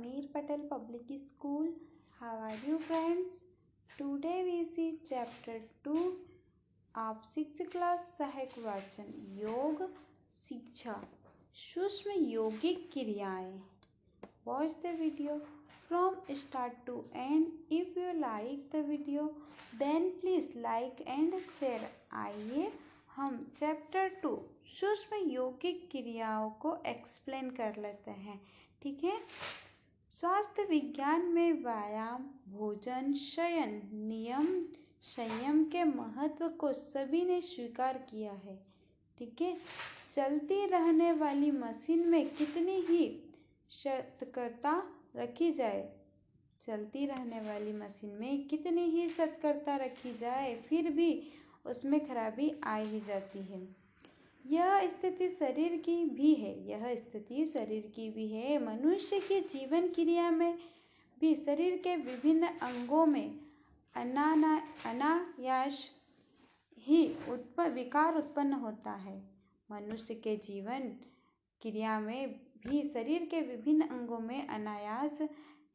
Sameer Patel Public School. How are you friends? Today we see chapter 2 of 6th class सहायक वाचन योग शिक्षा सूक्ष्म यौगिक क्रियाएं. Watch the video from start to end. If you like the video then please like and share. आइए हम chapter 2 सूक्ष्म यौगिक क्रियाओं को एक्सप्लेन कर लेते हैं. ठीक है. स्वास्थ्य विज्ञान में व्यायाम, भोजन, शयन, नियम, संयम के महत्व को सभी ने स्वीकार किया है. ठीक है. चलती रहने वाली मशीन में कितनी ही सतर्कता रखी जाए, चलती रहने वाली मशीन में कितनी ही सतर्कता रखी जाए फिर भी उसमें खराबी आ ही जाती है. यह स्थिति शरीर की भी है. यह स्थिति शरीर की भी है. मनुष्य की जीवन क्रिया में भी शरीर के विभिन्न अंगों में अनायास ही विकार उत्पन्न होता है. मनुष्य के जीवन क्रिया में भी शरीर के विभिन्न अंगों में अनायास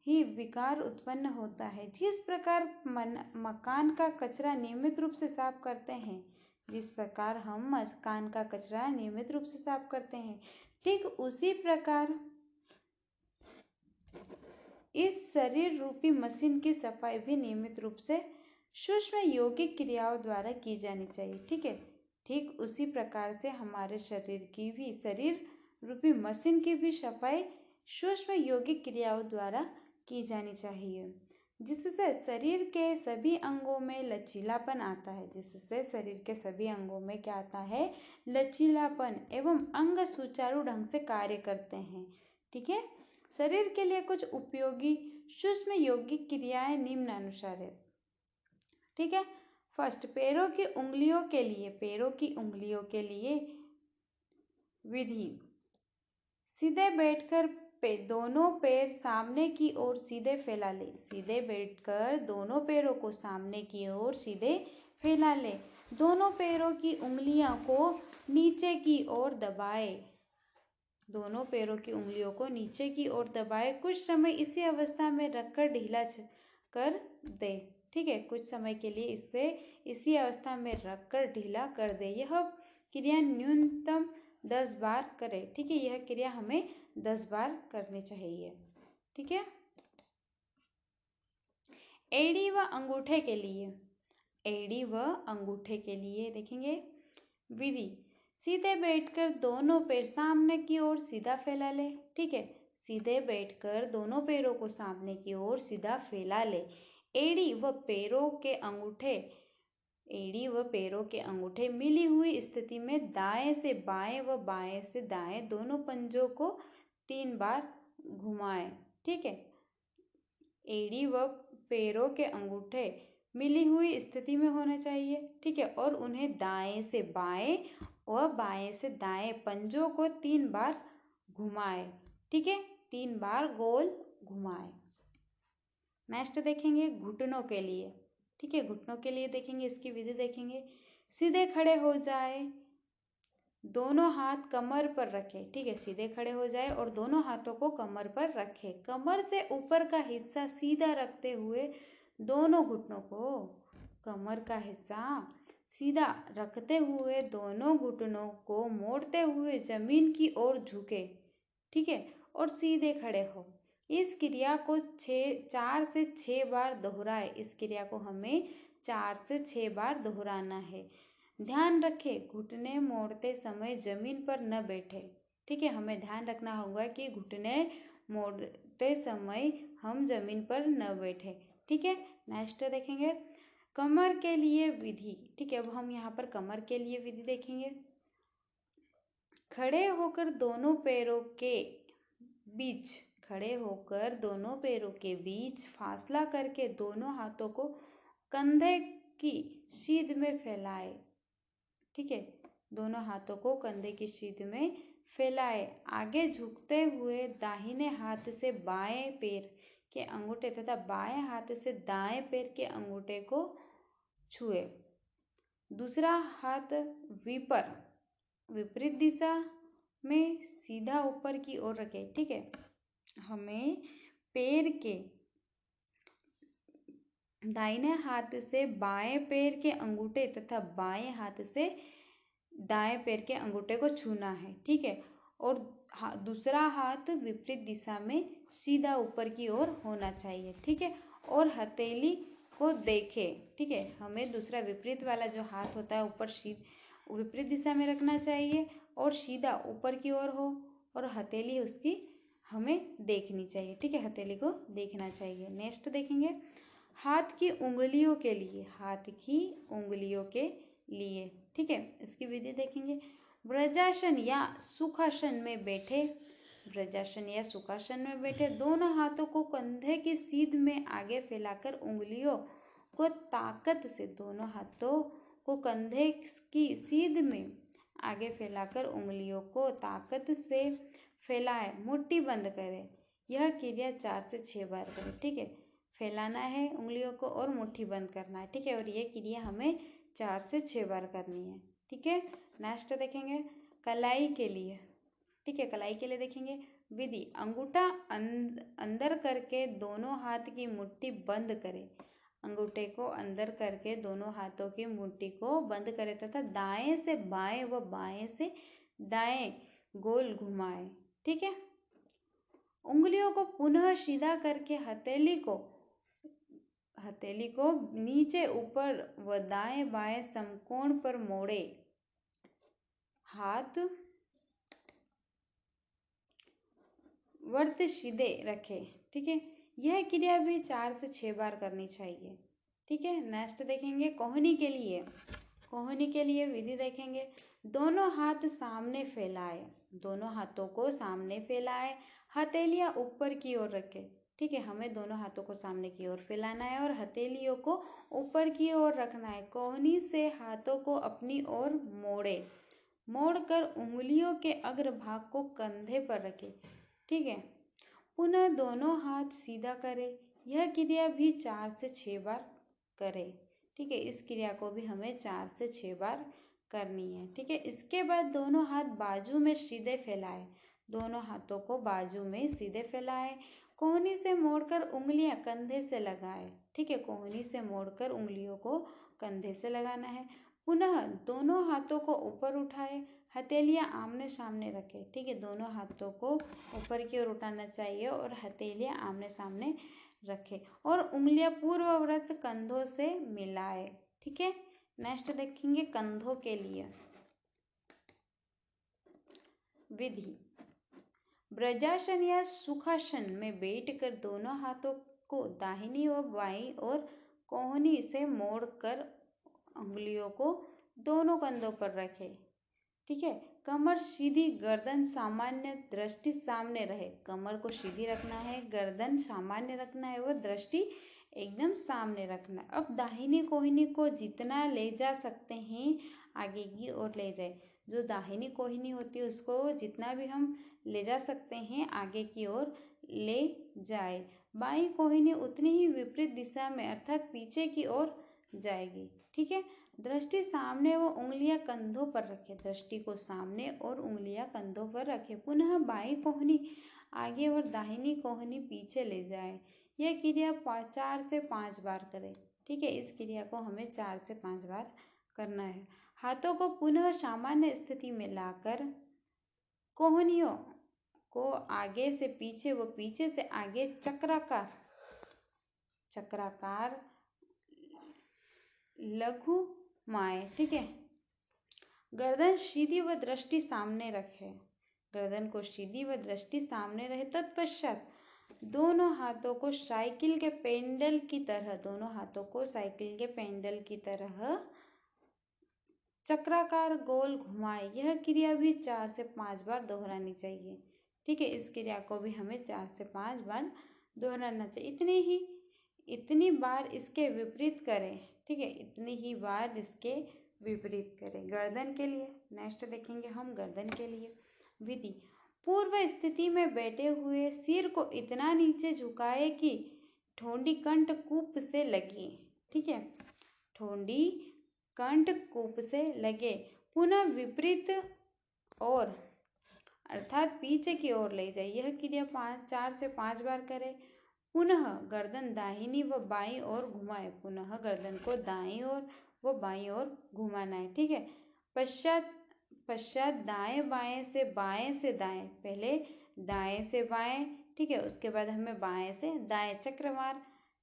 ही विकार उत्पन्न होता है. जिस प्रकार मकान का कचरा नियमित रूप से साफ करते हैं, जिस प्रकार हम मकान का कचरा नियमित रूप से साफ करते हैं, ठीक उसी प्रकार इस शरीर रूपी मशीन की सफाई भी नियमित रूप से सूक्ष्म यौगिक क्रियाओं द्वारा की जानी चाहिए. ठीक है. ठीक उसी प्रकार से हमारे शरीर रूपी मशीन की भी सफाई सूक्ष्म यौगिक क्रियाओं द्वारा की जानी चाहिए, जिससे शरीर के सभी अंगों में लचीलापन आता है. जिससे शरीर के सभी अंगों में क्या आता है? लचीलापन एवं अंग सुचारू ढंग से कार्य करते हैं. ठीक है. शरीर के लिए कुछ उपयोगी सूक्ष्म यौगिक क्रियाएं निम्नानुसार है. ठीक है. फर्स्ट, पैरों की उंगलियों के लिए विधि. सीधे बैठकर दोनों पैर सामने की ओर सीधे फैला ले. सीधे बैठकर दोनों पैरों को सामने की ओर सीधे फैला ले. दोनों पैरों की उंगलियों को नीचे की ओर दबाए. दोनों पैरों की उंगलियों को नीचे की ओर दबाए. कुछ समय इसी अवस्था में रखकर ढीला कर दे. ठीक है. कुछ समय के लिए इसी अवस्था में रखकर ढीला कर दे. यह क्रिया न्यूनतम 10 बार करें. ठीक है. यह क्रिया हमें 10 बार करनी चाहिए. ठीक है. एड़ी व अंगूठे के लिए. एड़ी व अंगूठे के लिए देखेंगे विधि. सीधे बैठकर दोनों पैर सामने की ओर सीधा फैला ले. ठीक है. सीधे बैठकर दोनों पैरों को सामने की ओर सीधा फैला ले. एड़ी व पैरों के अंगूठे मिली हुई स्थिति में दाएं से बाएं व बाएं से दाएं दोनों पंजों को 3 बार घुमाएं. ठीक है. एड़ी व पैरों के अंगूठे मिली हुई स्थिति में होने चाहिए. ठीक है. और उन्हें दाएं से बाएं व बाएं से दाएं पंजों को 3 बार घुमाएं. ठीक है. 3 बार गोल घुमाएं. नेक्स्ट देखेंगे घुटनों के लिए. ठीक है. घुटनों के लिए देखेंगे इसकी विधि देखेंगे. सीधे खड़े हो जाए, दोनों हाथ कमर पर रखे. ठीक है. सीधे खड़े हो जाए और दोनों हाथों को कमर पर रखे. कमर से ऊपर का हिस्सा सीधा रखते हुए दोनों घुटनों को, कमर का हिस्सा सीधा रखते हुए दोनों घुटनों को मोड़ते हुए जमीन की ओर झुके. ठीक है. और सीधे खड़े हो. इस क्रिया को 4 से 6 बार दोहराए. इस क्रिया को हमें 4 से 6 बार दोहराना है. ध्यान रखें घुटने मोड़ते समय जमीन पर न बैठे. ठीक है. हमें ध्यान रखना होगा कि घुटने मोड़ते समय हम जमीन पर न बैठे. ठीक है. नेक्स्ट देखेंगे कमर के लिए विधि. ठीक है. अब हम यहाँ पर कमर के लिए विधि देखेंगे. खड़े होकर दोनों पैरों के बीच फासला करके दोनों हाथों को कंधे की सीध में फैलाए. ठीक है. दोनों हाथों को कंधे की सीध में फैलाए. आगे झुकते हुए दाहिने हाथ से बाएं पैर के अंगूठे तथा बाएं हाथ से दाएं पैर के अंगूठे को छुए. दूसरा हाथ विपरीत दिशा में सीधा ऊपर की ओर रखें. ठीक है. हमें पैर के दाहिने हाथ से बाएं पैर के अंगूठे तथा बाएं हाथ से दाएं पैर के अंगूठे को छूना है, ठीक है। और दूसरा हाथ विपरीत दिशा में सीधा ऊपर की ओर होना चाहिए, ठीक है। और हथेली को देखे, ठीक है। हमें दूसरा विपरीत वाला जो हाथ होता है ऊपर विपरीत दिशा में रखना चाहिए और सीधा ऊपर की ओर हो, और हथेली उसकी हमें देखनी चाहिए, ठीक है। हथेली को देखना चाहिए। नेक्स्ट देखेंगे हाथ की उंगलियों के लिए, हाथ की उंगलियों के लिए, ठीक है। इसकी विधि देखेंगे। वज्रासन या सुखासन में बैठे, वज्रासन या सुखासन में बैठे दोनों हाथों को कंधे की सीध में आगे फैलाकर उंगलियों को ताकत से, दोनों हाथों को कंधे की सीध में आगे फैलाकर उंगलियों को ताकत से फैलाए, मुट्ठी बंद करें। यह क्रिया 4 से 6 बार करें, ठीक है। फैलाना है उंगलियों को और मुट्ठी बंद करना है, ठीक है। और ये क्रिया हमें 4 से 6 बार करनी है, ठीक है। नेक्स्ट देखेंगे कलाई के लिए, ठीक है। कलाई के लिए देखेंगे विधि। अंगूठा अंदर करके दोनों हाथ की मुट्ठी बंद करें, अंगूठे को अंदर करके दोनों हाथों की मुट्ठी को बंद करें तथा दाएं से बाएं व बाएं से दाएं गोल घुमाएं, ठीक है। उंगलियों को पुनः सीधा करके हथेली को नीचे ऊपर व दाएं बाएं समकोण पर मोड़े, हाथ वर्त सीधे रखे, ठीक है। यह क्रिया भी 4 से 6 बार करनी चाहिए, ठीक है। नेक्स्ट देखेंगे कोहनी के लिए। कोहनी के लिए विधि देखेंगे। दोनों हाथ सामने फैलाए, दोनों हाथों को सामने फैलाए, हथेलियां ऊपर की ओर रखें, ठीक है। हमें दोनों हाथों को सामने की ओर फैलाना है और हथेलियों को ऊपर की ओर रखना है। कोहनी से हाथों को अपनी ओर मोड़कर उंगलियों के अग्रभाग को कंधे पर रखें, ठीक है। पुनः दोनों हाथ सीधा करें। यह क्रिया भी 4 से 6 बार करें, ठीक है। इस क्रिया को भी हमें 4 से 6 बार करनी है, ठीक है। इसके बाद दोनों हाथ बाजू में सीधे फैलाएं, दोनों हाथों को बाजू में सीधे फैलाएं। कोहनी से मोड़कर उंगलियां कंधे से लगाएं, ठीक है। कोहनी से मोड़कर उंगलियों को कंधे से लगाना है। पुनः दोनों हाथों को ऊपर उठाए, हथेलियां आमने सामने रखें, ठीक है। दोनों हाथों को ऊपर की ओर उठाना चाहिए और हथेलियां आमने सामने रखें और उंगलियां पूर्ववत कंधों से मिलाए, ठीक है। नेक्स्ट देखेंगे कंधों के लिए विधि। वज्रासन या सुखासन में बैठकर दोनों हाथों को दाहिनी और बाईं ओर कोहनी से मोड़कर उंगलियों को दोनों कंधों पर रखें, ठीक है। कमर सीधी, गर्दन सामान्य, दृष्टि सामने रहे। कमर को सीधी रखना है, गर्दन सामान्य रखना है और दृष्टि एकदम सामने रखना है। अब दाहिनी कोहनी को जितना ले जा सकते हैं आगे की ओर ले जाए। जो दाहिनी कोहनी होती है उसको जितना भी हम ले जा सकते हैं आगे की ओर ले जाए। बाईं कोहनी उतनी ही विपरीत दिशा में अर्थात पीछे की ओर जाएगी, ठीक है। दृष्टि सामने व उंगलियां कंधों पर रखें, दृष्टि को सामने और उंगलियां कंधों पर रखें। पुनः बाईं कोहनी आगे और दाहिनी कोहनी पीछे ले जाए। यह क्रिया 4 से 5 बार करें, ठीक है। इस क्रिया को हमें 4 से 5 बार करना है। हाथों को पुनः सामान्य स्थिति में लाकर कोहनियों को आगे से पीछे व पीछे से आगे चक्राकार लघु माए, ठीक है। गर्दन सीधी व दृष्टि सामने रखे, गर्दन को सीधी व दृष्टि सामने रहे। तत्पश्चात दोनों हाथों को साइकिल के पेंडल की तरह, दोनों हाथों को साइकिल के पेंडल की तरह चक्राकार गोल घुमाए। यह क्रिया भी 4 से 5 बार दोहरानी चाहिए, ठीक है। इस क्रिया को भी हमें 4 से 5 बार दोहराना चाहिए। इतनी बार इसके विपरीत करें, ठीक है। इतनी ही बार इसके विपरीत करें। गर्दन के लिए नेक्स्ट देखेंगे हम गर्दन के लिए विधि। पूर्व स्थिति में बैठे हुए सिर को इतना नीचे झुकाए कि ठोड़ी कंठकूप से लगे, ठीक है। ठोड़ी कंठकूप से लगे। पुनः विपरीत और अर्थात पीछे की ओर ले जाए। यह क्रिया 4 से 5 बार करें। पुनः गर्दन दाहिनी व बाईं ओर घुमाए, पुनः गर्दन को दाईं ओर व बाईं ओर घुमाना है। ठीक है। पश्चात पश्चात दाएं बाएं से दाएं, पहले दाएं से बाएं, ठीक है, उसके बाद हमें बाएं से दाएं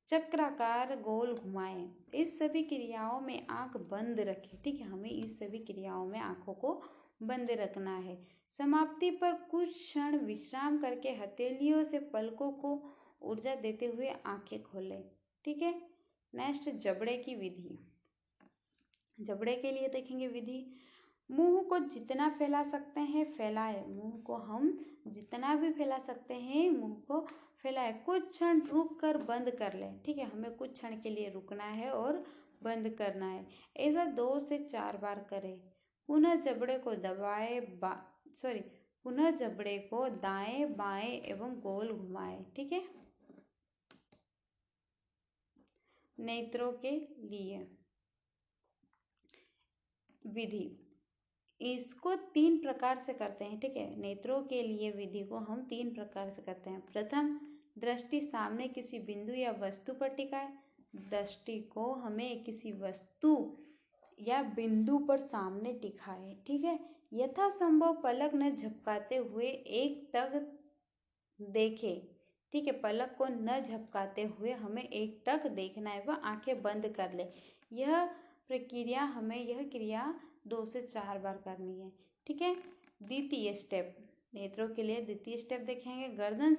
चक्राकार गोल घुमाएं। इस सभी क्रियाओं में आंख बंद रखें। ठीक है, हमें इस सभी क्रियाओं में आंखों को बंद रखना है। समाप्ति पर कुछ क्षण विश्राम करके हथेलियों से पलकों को ऊर्जा देते हुए आंखें खोलें। ठीक है। नेक्स्ट, जबड़े की विधि। जबड़े के लिए देखेंगे विधि। मुंह को जितना फैला सकते हैं फैलाएं, मुंह को हम जितना भी फैला सकते हैं मुंह को फैलाएं। कुछ क्षण रुक कर बंद कर लें। ठीक है, हमें कुछ क्षण के लिए रुकना है और बंद करना है। ऐसा 2 से 4 बार करें। पुनः जबड़े को पुनः जबड़े को दाएं बाएं एवं गोल घुमाएं। ठीक है। नेत्रों के लिए विधि, इसको 3 प्रकार से करते हैं। ठीक है, नेत्रों के लिए विधि को हम 3 प्रकार से करते हैं। प्रथम, दृष्टि सामने किसी बिंदु या वस्तु पर टिकाए। दृष्टि को हमें किसी वस्तु या बिंदु पर सामने टिकाए। ठीक है। यथासंभव पलक न झपकाते हुए एक टक देखे। ठीक है, पलक को न झपकाते हुए हमें एक टक देखना है व आंखें बंद कर ले। यह क्रिया 2 से 4 बार करनी है। ठीक है। द्वितीय स्टेप, नेत्रों के लिए द्वितीय स्टेप देखेंगे। गर्दन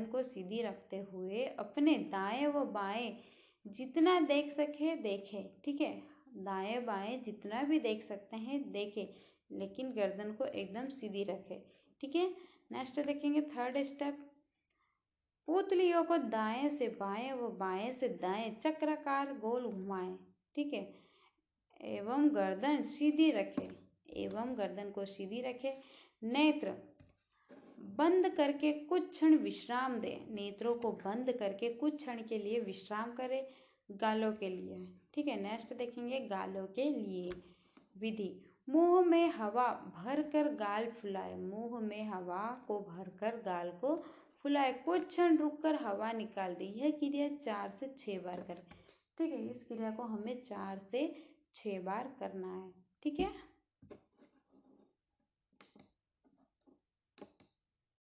को सीधी रखते हुए अपने दाएं व बाएं जितना देख सके देखे। ठीक है, दाएं बाएं जितना भी देख सकते हैं देखे, लेकिन गर्दन को एकदम सीधी रखे। ठीक है। नेक्स्ट देखेंगे थर्ड स्टेप, पुतलियों को दाएं से बाएं व बाएं से दाएं चक्राकार गोल घुमाएं। ठीक है, एवं गर्दन को सीधी रखे। नेत्र बंद करके कुछ क्षण विश्राम दें। नेत्रों को बंद करके कुछ क्षण के लिए विश्राम करें। गालों के लिए, ठीक है, नेक्स्ट देखेंगे गालों के लिए विधि। मुंह में हवा भरकर गाल फुलाए। मुंह में हवा को भरकर गाल को फुलाए। कुछ क्षण रुककर हवा निकाल दी। यह क्रिया 4 से 6 बार करें। ठीक है, इस क्रिया को हमें 4 से 6 बार करना है। ठीक है।